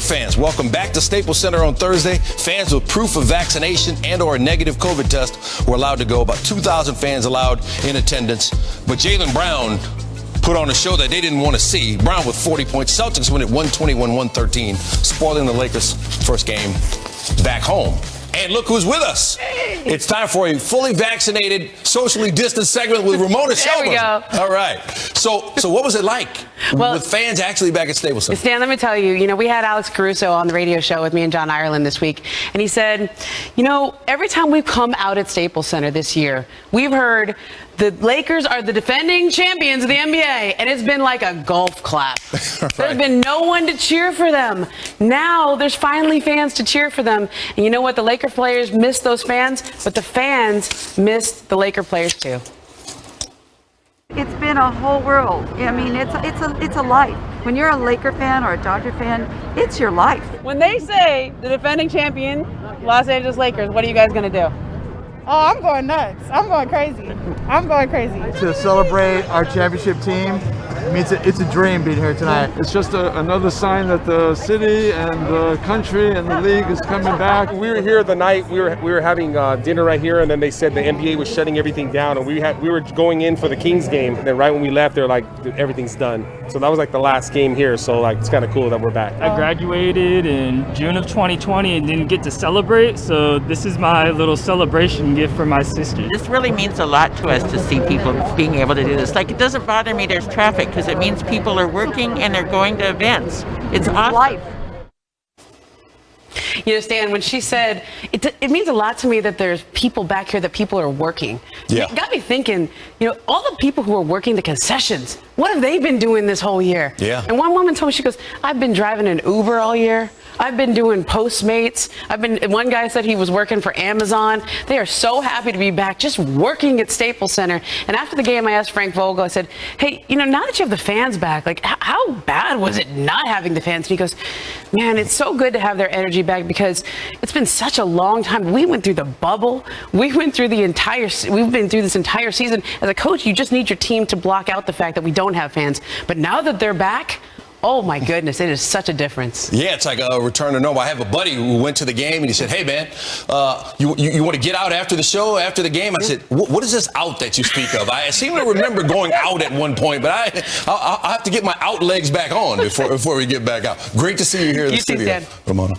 Fans, welcome back to Staples Center on Thursday. Fans with proof of vaccination and or a negative COVID test were allowed to go. About 2,000 fans allowed in attendance. But Jaylen Brown put on a show that they didn't want to see. Brown with 40 points. Celtics win at 121-113, spoiling the Lakers' first game back home. And look who's with us. It's time for a fully vaccinated, socially distanced segment with Ramona Shelburne. There we go. All right. So what was it like with fans actually back at Staples Center? Stan, let me tell you, we had Alex Caruso on the radio show with me and John Ireland this week. And he said, every time we've come out at Staples Center this year, we've heard the Lakers are the defending champions of the NBA, and it's been like a golf clap. Right. There's been no one to cheer for them. Now there's finally fans to cheer for them. And you know what? The Laker players miss those fans, but the fans miss the Laker players too. It's been a whole world. I mean, it's a life. When you're a Laker fan or a Dodger fan, it's your life. When they say the defending champion, Los Angeles Lakers, what are you guys going to do? Oh, I'm going nuts. I'm going crazy. I'm going crazy. To celebrate our championship team, I mean, it's a dream being here tonight. It's just another sign that the city and the country and the league is coming back. We were here the night we were having dinner right here, and then they said the NBA was shutting everything down, and we were going in for the Kings game. And then right when we left, they're like, everything's done. So that was like the last game here. So like it's kind of cool that we're back. I graduated in June of 2020 and didn't get to celebrate. So this is my little celebration gift for my sister. This really means a lot to us to see people being able to do this. Like, it doesn't bother me there's traffic because it means people are working and they're going to events. It's awesome. Life. Stan, when she said, it means a lot to me that there's people back here, that people are working. Yeah. It got me thinking, all the people who are working the concessions, what have they been doing this whole year? Yeah. And one woman told me, she goes, I've been driving an Uber all year. I've been doing Postmates. One guy said he was working for Amazon. They are so happy to be back, just working at Staples Center. And after the game, I asked Frank Vogel, I said, hey, now that you have the fans back, like, how bad was it not having the fans? And he goes, man, it's so good to have their energy back because it's been such a long time. We went through the bubble. We've been through this entire season. As a coach, you just need your team to block out the fact that we don't have fans. But now that they're back, oh my goodness, it is such a difference. Yeah, it's like a return to normal. I have a buddy who went to the game and he said, hey man, you want to get out after the show, after the game? I said, what is this out that you speak of? I seem to remember going out at one point, but I'll have to get my out legs back on before we get back out. Great to see you here in the studio, Ramona.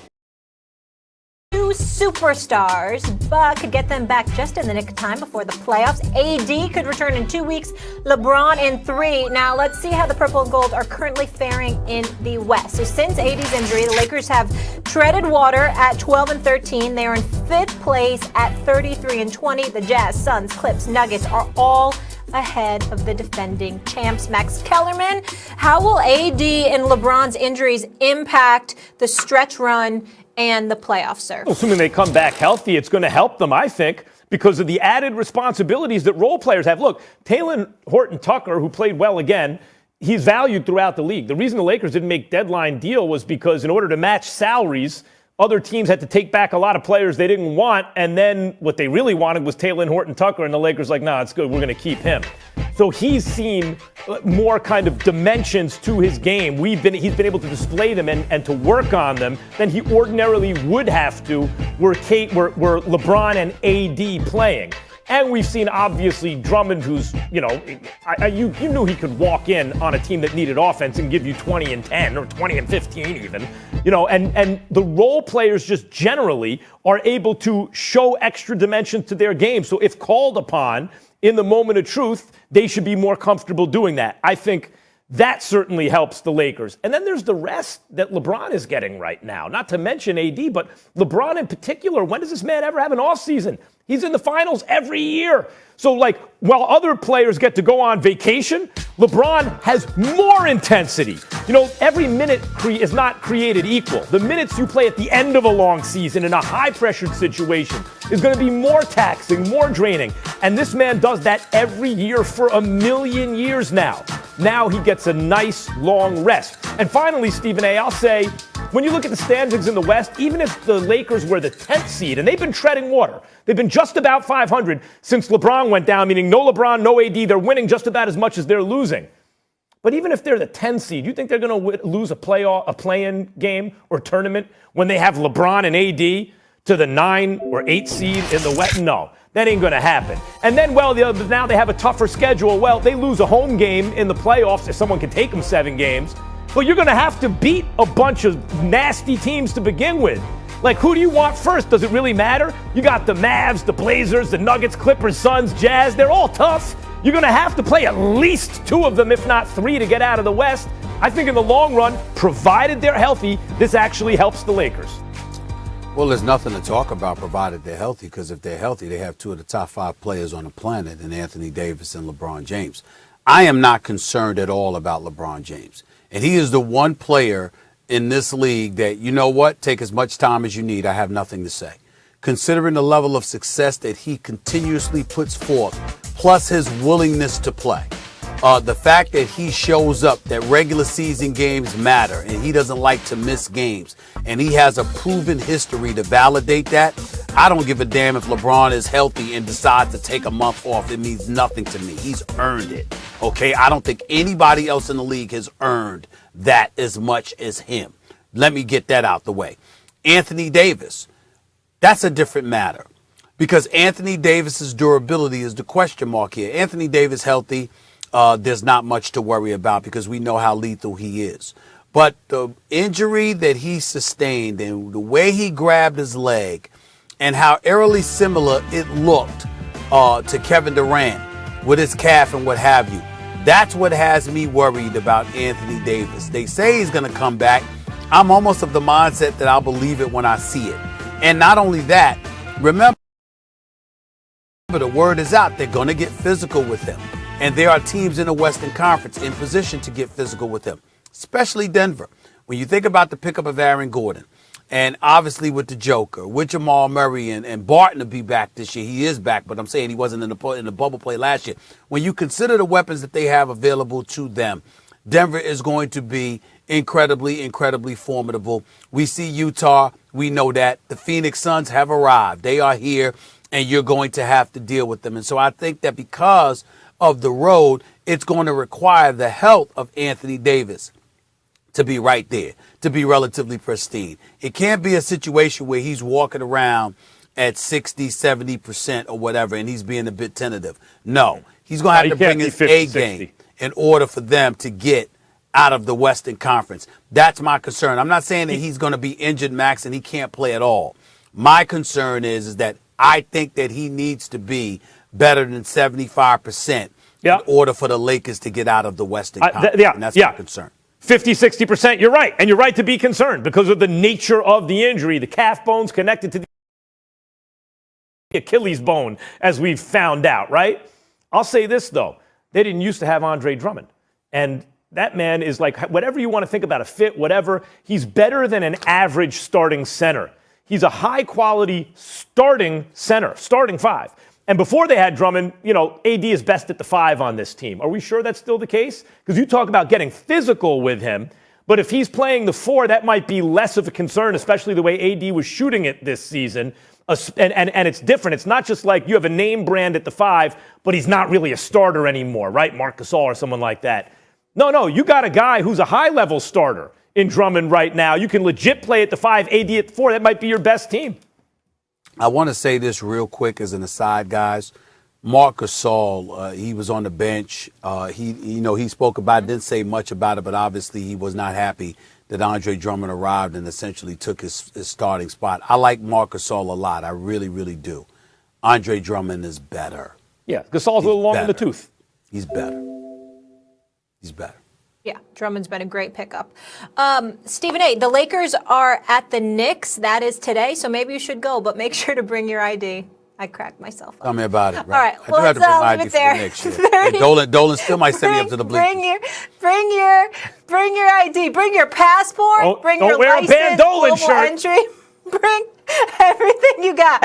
Two superstars, but could get them back just in the nick of time before the playoffs. AD could return in 2 weeks, LeBron in 3. Now let's see how the purple and gold are currently faring in the West. So since AD's injury, the Lakers have treaded water at 12-13. They are in 5th place at 33-20. The Jazz, Suns, Clips, Nuggets are all ahead of the defending champs. Max Kellerman, how will AD and LeBron's injuries impact the stretch run and the playoffs, sir? Assuming they come back healthy, it's going to help them, I think, because of the added responsibilities that role players have. Look, Talen Horton-Tucker, who played well again, he's valued throughout the league. The reason the Lakers didn't make deadline deal was because in order to match salaries, other teams had to take back a lot of players they didn't want, and then what they really wanted was Talen Horton-Tucker, and the Lakers like, nah, it's good, we're going to keep him. So he's seen more kind of dimensions to his game. He's been able to display them and to work on them than he ordinarily would have to were LeBron and AD playing. And we've seen, obviously, Drummond, who's, you knew he could walk in on a team that needed offense and give you 20 and 10 or 20 and 15 even. And the role players just generally are able to show extra dimensions to their game. So if called upon in the moment of truth, they should be more comfortable doing that. I think that certainly helps the Lakers. And then there's the rest that LeBron is getting right now. Not to mention AD, but LeBron in particular. When does this man ever have an offseason? He's in the finals every year. So, while other players get to go on vacation, LeBron has more intensity. Every minute is not created equal. The minutes you play at the end of a long season in a high-pressured situation is going to be more taxing, more draining. And this man does that every year for 1,000,000 years now. Now he gets a nice, long rest. And finally, Stephen A., I'll say, when you look at the standings in the West, even if the Lakers were the 10th seed, and they've been treading water, they've been just about 500 since LeBron went down, meaning no LeBron, no AD, they're winning just about as much as they're losing. But even if they're the 10 seed, you think they're going to lose a play-in game or tournament when they have LeBron and AD to the 9 or 8 seed in the West? No, that ain't going to happen. And then, now they have a tougher schedule. Well, they lose a home game in the playoffs if someone can take them 7 games. But you're going to have to beat a bunch of nasty teams to begin with. Like, who do you want first? Does it really matter? You got the Mavs, the Blazers, the Nuggets, Clippers, Suns, Jazz. They're all tough. You're going to have to play at least 2 of them, if not 3, to get out of the West. I think in the long run, provided they're healthy, this actually helps the Lakers. Well, there's nothing to talk about provided they're healthy, because if they're healthy, they have 2 of the top 5 players on the planet in Anthony Davis and LeBron James. I am not concerned at all about LeBron James. And he is the one player in this league that, you know what, take as much time as you need. I have nothing to say. Considering the level of success that he continuously puts forth, plus his willingness to play. The fact that he shows up, that regular season games matter, and he doesn't like to miss games, and he has a proven history to validate that. I don't give a damn if LeBron is healthy and decides to take a month off. It means nothing to me. He's earned it. Okay? I don't think anybody else in the league has earned that as much as him. Let me get that out the way. Anthony Davis, that's a different matter, because Anthony Davis's durability is the question mark here. Anthony Davis healthy, there's not much to worry about because we know how lethal he is. But the injury that he sustained and the way he grabbed his leg and how eerily similar it looked to Kevin Durant with his calf and what have you, that's what has me worried about Anthony Davis. They say he's going to come back. I'm almost of the mindset that I'll believe it when I see it. And not only that, remember, the word is out. They're going to get physical with him. And there are teams in the Western Conference in position to get physical with him, especially Denver. When you think about the pickup of Aaron Gordon, and obviously with the Joker, with Jamal Murray and Barton to be back this year. He is back, but I'm saying he wasn't in the bubble play last year. When you consider the weapons that they have available to them, Denver is going to be incredibly, incredibly formidable. We see Utah. We know that. The Phoenix Suns have arrived. They are here, and you're going to have to deal with them. And so I think that because of the road, it's going to require the health of Anthony Davis to be right there, to be relatively pristine. It can't be a situation where he's walking around at 60, 70% or whatever, and he's being a bit tentative. No, he's going to have to bring his A game in order for them to get out of the Western Conference. That's my concern. I'm not saying that he's going to be injured, Max, and he can't play at all. My concern is that I think that he needs to be better than 75% in order for the Lakers to get out of the Western Conference. And that's my concern. 50, 60%, you're right. And you're right to be concerned because of the nature of the injury. The calf bone's connected to the Achilles bone, as we've found out, right? I'll say this, though. They didn't used to have Andre Drummond. And that man is like, whatever you want to think about a fit, whatever, he's better than an average starting center. He's a high-quality starting center, starting 5. And before they had Drummond, AD is best at the 5 on this team. Are we sure that's still the case? Because you talk about getting physical with him, but if he's playing the 4, that might be less of a concern, especially the way AD was shooting it this season. And it's different. It's not just like you have a name brand at the 5, but he's not really a starter anymore, right? Marc Gasol or someone like that. No, you got a guy who's a high-level starter in Drummond right now. You can legit play at the 5, AD at the 4. That might be your best team. I want to say this real quick as an aside, guys. Marc Gasol, he was on the bench. He spoke about it, didn't say much about it, but obviously he was not happy that Andre Drummond arrived and essentially took his starting spot. I like Marc Gasol a lot. I really, really do. Andre Drummond is better. Yeah, Gasol's a little long in the tooth. He's better. He's better. Yeah, Drummond's been a great pickup. Stephen A., the Lakers are at the Knicks. That is today, so maybe you should go, but make sure to bring your ID. I cracked myself up. Tell me about it. All right, I do have to bring my ID for the Knicks. Yeah. Dolan still might send me up to the bleachers. Bring your ID. Bring your passport. Bring your don't wear a license, Van Dolan global shirt. entry. Bring everything you got.